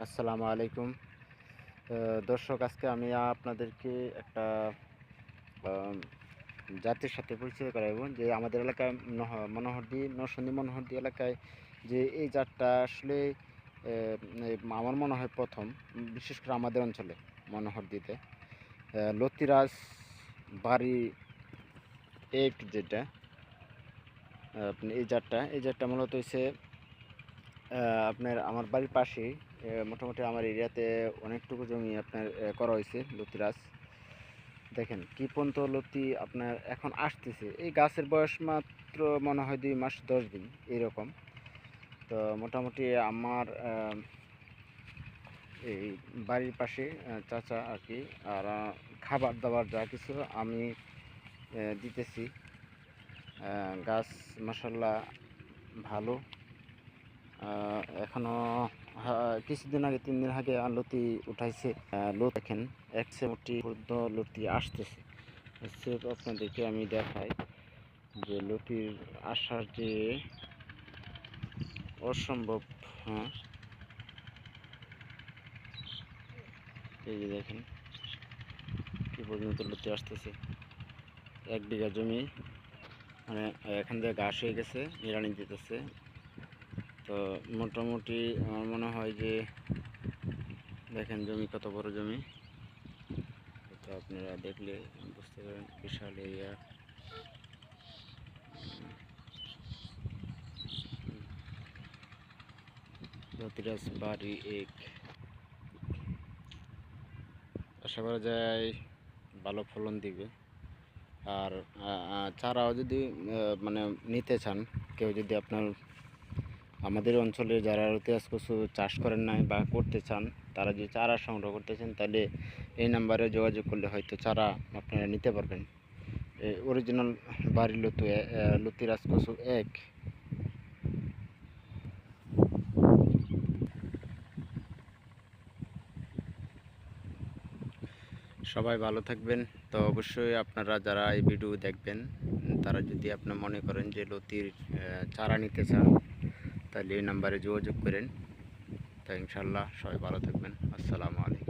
আসসালামু আলাইকুম। দর্শক, আজকে আমি আপনাদেরকে একটা আম জাতের সাথে পরিচয় করাবো যে আমাদের এলাকায় নরসিংদী মনোহরদী এলাকায় যে এই জাতটা আসলে আমার মনে হয় প্রথম, বিশেষ করে আমাদের অঞ্চলে মনোহরদীতে লতিরাজ বাড়ি এক যেটা আপনি এই জাতটা মূলত হচ্ছে আপনার আমার বাড়ির পাশেই মোটামুটি আমার এরিয়াতে অনেকটুকু জমি আপনার করা হয়েছে লতিরাজ। দেখেন কি পর্যন্ত লতি আপনার এখন আসতেছে, এই গাছের বয়স মাত্র মনে হয় 2 মাস 10 দিন এইরকম। তো মোটামুটি আমার এই বাড়ির পাশে চাচা আর কি, আর খাবার দাবার যা কিছু আমি দিতেছি। গাছ মাশাল্লাহ ভালো। এখনো কিছুদিন আগে 3 দিন আগে লতি উঠাইছে। দেখেন এক সেমটি পর্যন্ত লতি আসতেছে। আপনাদেরকে আমি দেখাই যে লতির আসার যে অসম্ভব। হ্যাঁ, এই যে দেখেন কি পর্যন্ত লতি আসতেছে। 1 বিঘা জমি, মানে এখান থেকে ঘাস হয়ে গেছে, নিড়ানি দিতেছে। তো মোটামুটি আমার মনে হয় যে দেখেন জমি কত বড় জমি, এটা আপনারা দেখলে বুঝতে পারেন, বিশাল এরিয়া। লতিরাজ বাড়ি এক, আশা করা যায় ভালো ফলন দিবে। আর চারাও যদি মানে নিতে চান, কেউ যদি আপনার আমাদের অঞ্চলে যারা লতিরাজ কচু চাষ করেন নাই বা করতে চান, তারা যদি চারা সংগ্রহ করতে চান তাহলে এই নাম্বারে যোগাযোগ করলে হয়তো চারা আপনারা নিতে পারবেন। অরিজিনাল বাড়ি লতিরাজ কচু এক। সবাই ভালো থাকবেন। তো অবশ্যই আপনারা যারা এই ভিডিও দেখবেন, তারা যদি আপনার মনে করেন যে লতির চারা নিতে চান, তাহলে এই নাম্বারে যোগাযোগ করেন। তো ইনশাল্লাহ সবাই ভালো থাকবেন। আসসালামু আলাইকুম।